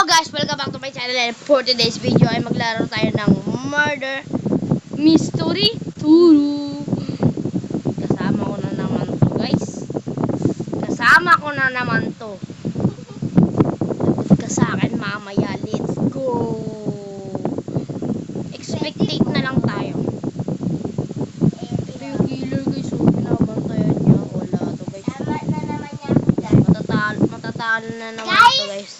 Hello guys! Welcome back to my channel, and for today's video ay maglaro tayo ng Murder Mystery Turo. Kasama ko na naman to guys. Kasama ko na naman to. Labot ka sa akin mamaya. Let's go! Expectate na lang tayo. Ito yung killer guys. So, pinabantayan niya. Wala to guys. Matatalo na naman to guys.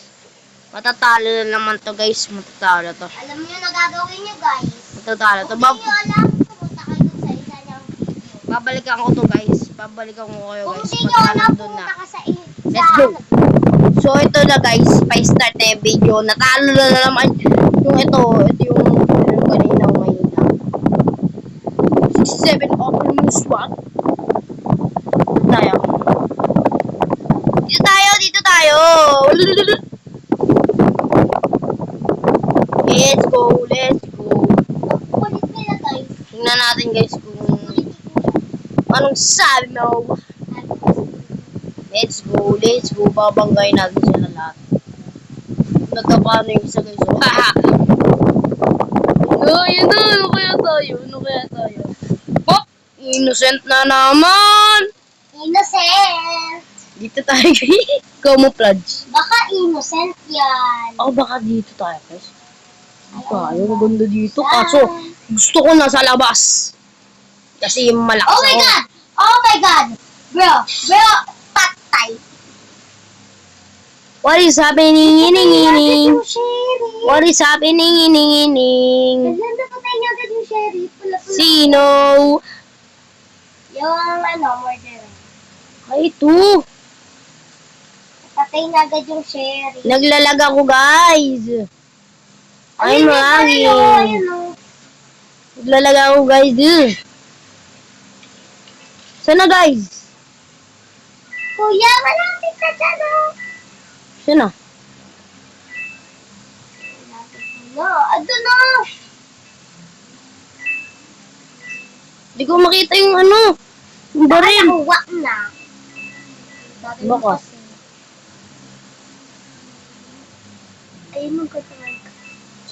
Matatalo na naman to guys. Matatalo to. Alam niyo na gagawin niyo guys. Matatalo to. Kung hindi niyo alam, pumunta kayo dun sa isa niyang video. Babalikan ko to guys. Babalikan ko kayo Kung guys. hindi niyo alam, Doon na. pumunta ka sa Let's go. So ito na guys. Pa-start na yung video. Natalo na naman yung ito. Ito yung kanina umayina. 67 almost what? Tayo. Dito tayo. Let's go. Kulit nila guys. Tingnan natin guys kung anong sabi mo. Let's go. Babanggayin natin sila lahat. Nagkapano yung isa guys. Haha. Yun na. Ano kaya tayo? Pop! Innocent na naman. Innocent. Dito tayo guys. Camouflage. Baka innocent yan. Ako baka dito tayo guys. Ayaw, maganda dito. Kaso, gusto ko nasa labas. Kasi malakas Oh my ako. god! Oh my god! Bro, patay. What is happening? Yung sheriff. What is happening? Ganda patay niya agad yung sheriff. Pula-pula. Sino? Yung murderer. Ay, ito. Patay na agad yung sheriff. Naglalag ako, guys. Ay, mahangin. Ayun o. Naglalag ako, guys. Sana, guys? Kuya, malapit ka dyan o. Sana? No, ado na. Hindi ko makita yung ano. Yung baril. Nakuha na. Baka. Ayun mo katawag.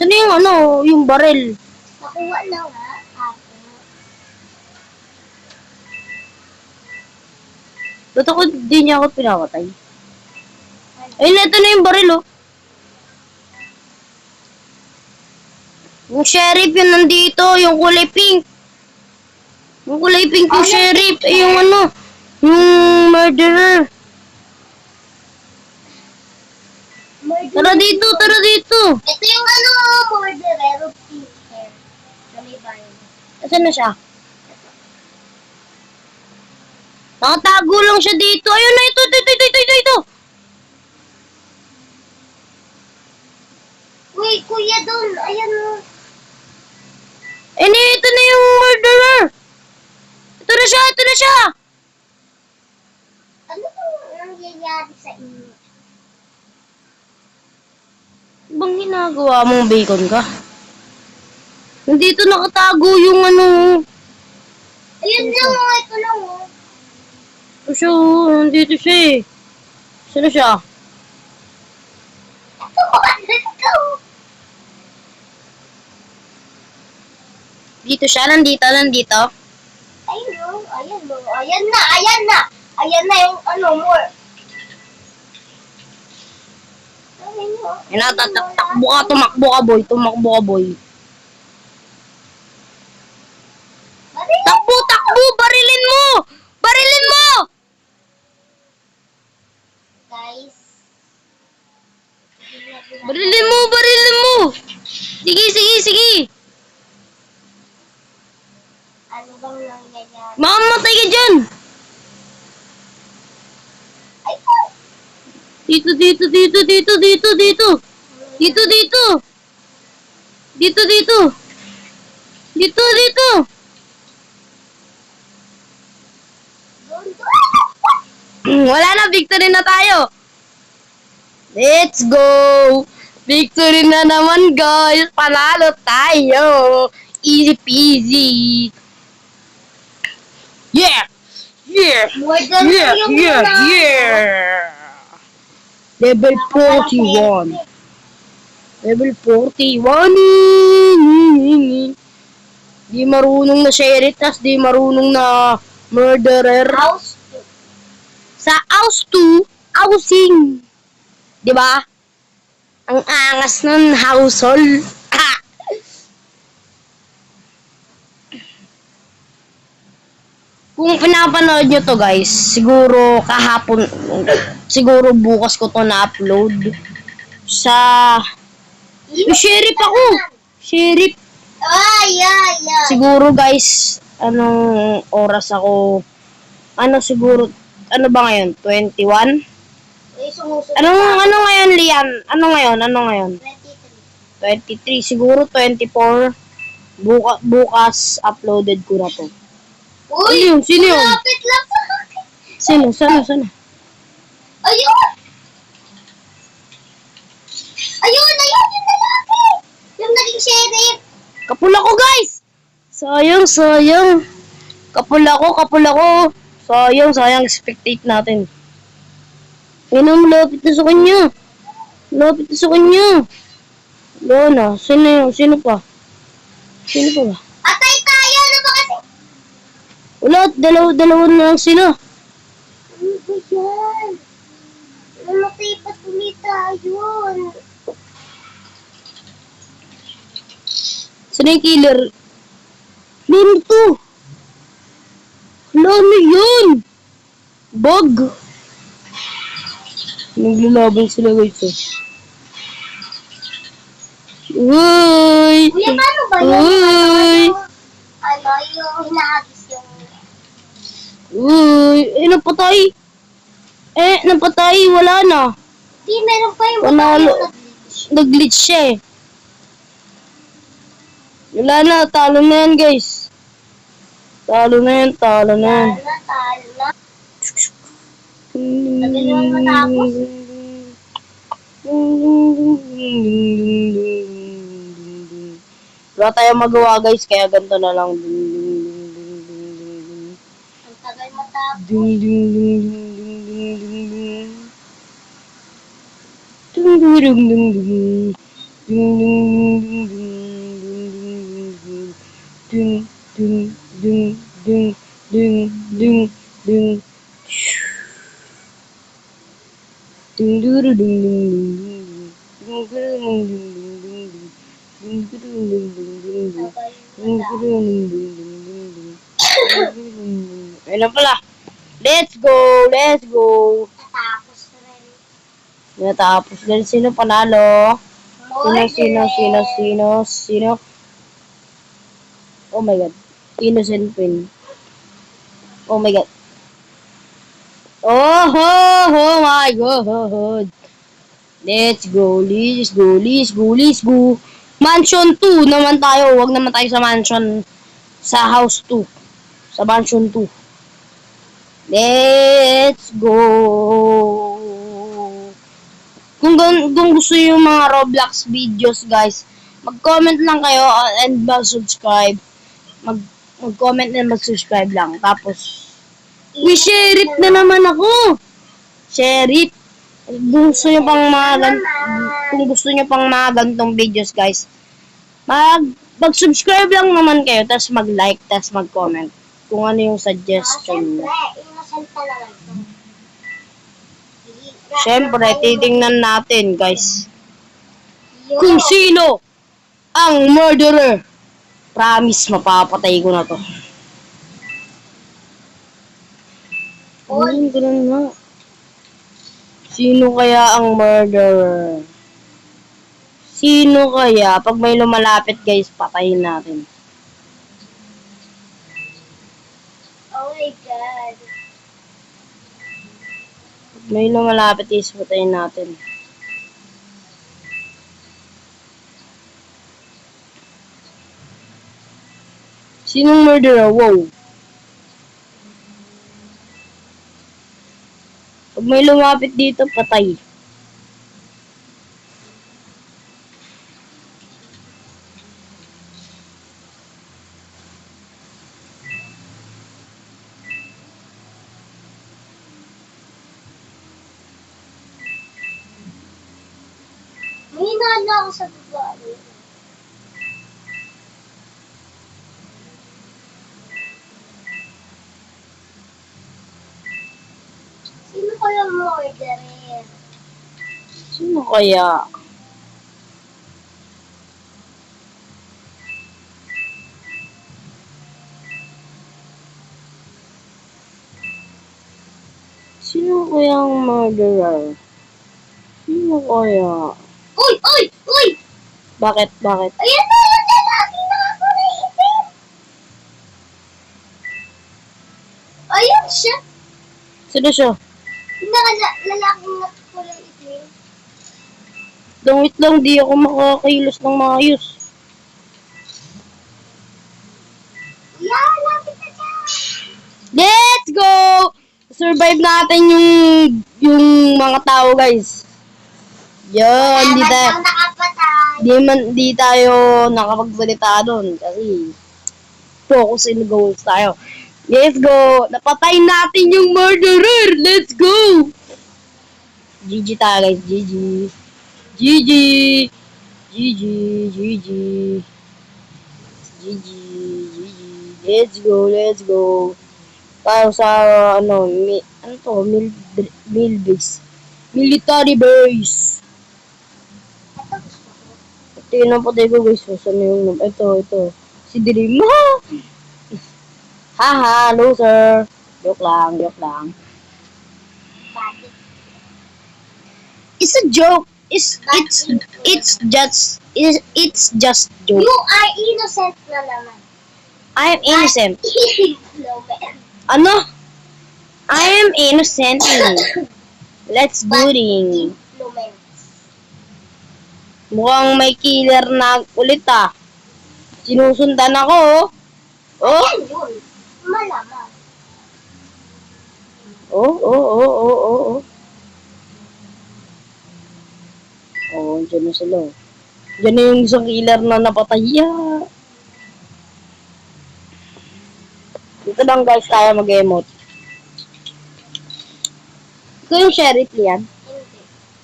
Sana yung ano, yung baril. Nakuha na nga. Ba't ako di niya ako pinakatay? Ayun, ito na yung baril, oh. Yung sheriff yun nandito, yung kulay pink. Yung kulay pink yung sheriff, eh, yung ano, yung murderer. Tara dito. Ito yung ano, murderer of pink hair. Gamibayan. Asan na siya? Nakatago lang siya dito. Ayun na, ito. Wait, kuya doon. Ayan o. Ito na yung murderer. Ito na siya. Ano bang nangyayari sa inyo? Bang ginagawa mong bacon ka? Nandito nakatago yung ano. Ayun lang o, ito lang o. Ito siya, nandito siya eh. Sino siya? Ito, let's go. Dito siya, nandito. Ayun o, ayan na. Ayan na yung ano, more. Ayun o. Tumakbo ka boy. Takbo, barilin mo! Guys. Barilin mo! Sige. Ano bang nangyayari? Mamamatay ka dyan! Ay, Dito. Wala na, victory na tayo. Let's go! Victory na naman, guys. Panalo tayo. Easy peasy. Yeah! murderer yung Level 41. Level 41. Di marunong na sheriff, tas di marunong na murderer. House 2. Sa house 2, housing. Di ba? Ang angas ng household. Ah! Kung pinapanood nyo to guys, siguro kahapon, siguro bukas ko to na-upload. Sa... Yung sheriff ako! Sheriff. Ay. Siguro guys, anong oras ako, ano siguro, ano ba ngayon? 21? Uy, sumusunod Ano ngayon, Lian? Ano ngayon? 23. Siguro 24. Bukas, uploaded ko na to. Uy, Sino yun? malapit lang sa akin. Sana? Ayun! Ayun, yung lalaki! Yung naging sheriff! Kapula ko, guys! Sayang. Kapula ko. Sayang, spectate natin. Malapit na sa kanya. Wala na. Sino pa ba? Atay tayo! Ano ba kasi? Wala, dalawa na lang sila. Ano ba yan? Namatay pa tumita yun. Sino yung killer? Lolo to. Ano yun? Bug. Naglalaban sila guys. Uy! Kuya, paano ba yun? Uy! Ano, yung hinahagis yung... Uy! Napatay. Wala na. Di, meron pa yung Panalo. babae na Nag-glitch siya eh. Wala na. Talo na yan guys. Talo na yan. Talo na. Tagal naman matapos. Wala tayong magawa guys, kaya ganito na lang. Ang tagal matapos. Ayun pala. Let's go. Natapos na rin. Natapos din. Sino panalo? Murder. Sino? Oh my god. Innocent Pin. Oh my god. Oh my god. Let's go. Mansion 2 naman tayo. Huwag naman tayo sa mansion. Sa house 2. Sa mansion 2. Let's go. Kung gusto yung mga Roblox videos, guys, mag-comment lang kayo and mag-subscribe. Mag-comment and mag-subscribe lang. Tapos, sheriff na naman ako. Sheriff. Kung gusto nyo pang mga ganitong videos, guys, mag-subscribe lang naman kayo, tapos mag-like, tapos mag-comment kung ano yung suggestion nyo. Innocent talaga ito. Siyempre, titingnan natin, guys, kung sino ang murderer. Promise, mapapatay ko na to. Ganun nga. Sino kaya ang murderer? Sino kaya? Pag may lumalapit, guys, patayin natin. Oh my god. Pag may lumalapit, guys, patayin natin. Sinong murderer? Wow. Pag may lumapit dito, patay. May hinala ako sa babae. Sino kaya murderer? Sino kaya? Sino kaya ang murderer? Sino kaya? Uy! Uy! Uy! Bakit? Bakit? Ayan na! Yung lalaki nakakulay itim! Ayun siya! Sino siya? Yung lalaking nakakulay itim. Wait lang, di ako makakilos ng maayos. Yeah, lapit na siya! Let's go! Survive natin yung mga tao, guys. Yun, Wala man siyang nakapatay. di tayo nakapagsalita doon kasi focus in goals tayo. Let's go! Napatay natin yung murderer! Let's go! GG tayo, guys. GG. GG. GG. GG. GG. GG. Let's go. Let's go. Tayo sa ano to? Mil base. Military base. Ito gusto ko. Ito yun ang patay ko, guys. Saan yung ito. Si Dream. Haha, loser. Joke lang. Bakit? It's a joke. It's just joke. You are innocent na naman. I am innocent. No, man. Ano? I am innocent. Let's booting. Influence. Mukhang may killer na ulit ah. Sinusundan ako oh. Oh. Yan yun. Malamang. Oh. Oh, dyan na sila. Dyan na yung isang killer na napatay. Yeah. Dito lang guys tayo mag-emote. Ikaw yung sheriff yan. Hindi.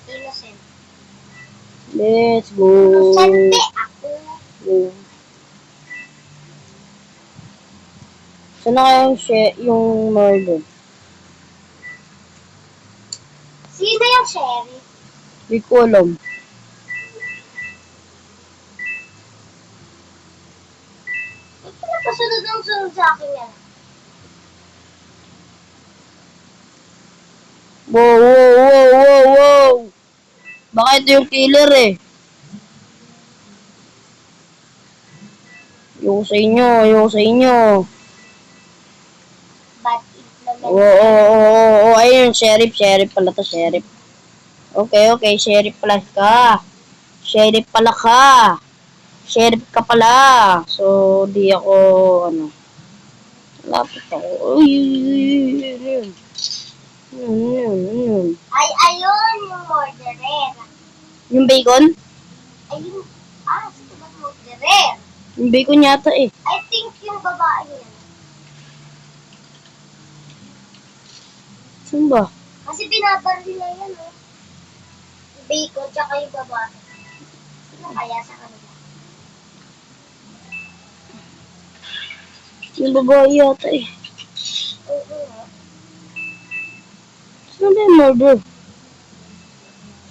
Innocent. Let's go. Innocente ako. Go. Saan na kaya yung murder? Sino yung sheriff? Hindi ko alam. Ito na pasunod ang sunod sa akin yan. Wow. Baka ito yung killer eh. Ayoko sa inyo. Bad influence. Oo. Ayun, sheriff pala to, sheriff. Okay, sheriff pala ka. Sheriff ka pala. So, di ako, lapit ako. Uy. Ay, ayun yung murderer. Yung bacon? Ayun. Sino ba murderer? Yung bacon yata eh. I think yung babae yan. Saan ba? Kasi binabaril na yan, oh. Yung bacon, tsaka yung babae. Sino kaya sa kanila? Yung babae yata eh. Oo. Saan ba yung murder?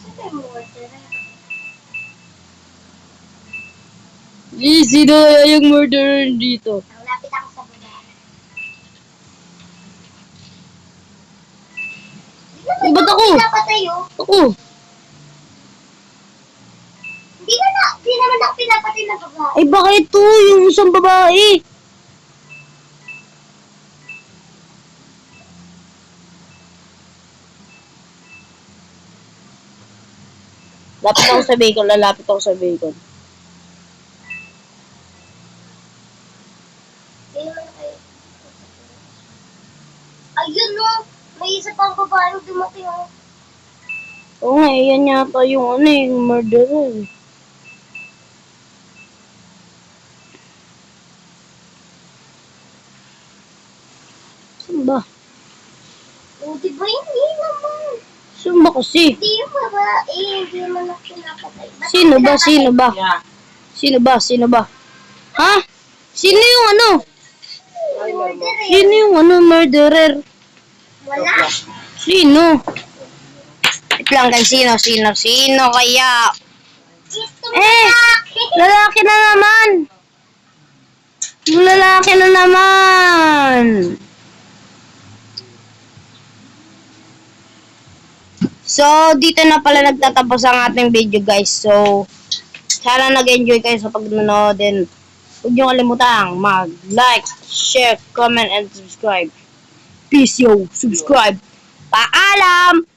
Sino yung murderer? Sino kaya yung murderer dito? Ang lapit ako sa babae. Eh, ba't ako? Pinapatay, oh. Ako. Hindi naman ako pinapatay ng babae. Ay baka ito yung isang babae. Lalapit ako sa bacon. Hindi naman kayo. Ayun, no. May isa pang babae dumating, oh. Oo nga, yan yata yung yung murderer. Saan ba? Oh, di ba hindi naman? Sumba kasi. Hindi yung babae, hindi naman ako pinapatay. Ba't Sino ako ba? pinapatay? Sino ba? Sino ba? Sino ba? Ha? Sino yung ano? Murder eh. Sino yung ano murderer? Wala. Sino? Wait lang guys, sino kaya? Ito Eh! lalaki. Lalaki na naman! Lalaki na naman! So, dito na pala nagtatapos ang ating video guys. So, sana nag-enjoy kayo sa pagnonood. And huwag niyo kalimutang mag-like, share, comment, and subscribe. Peace yo! Subscribe! Paalam!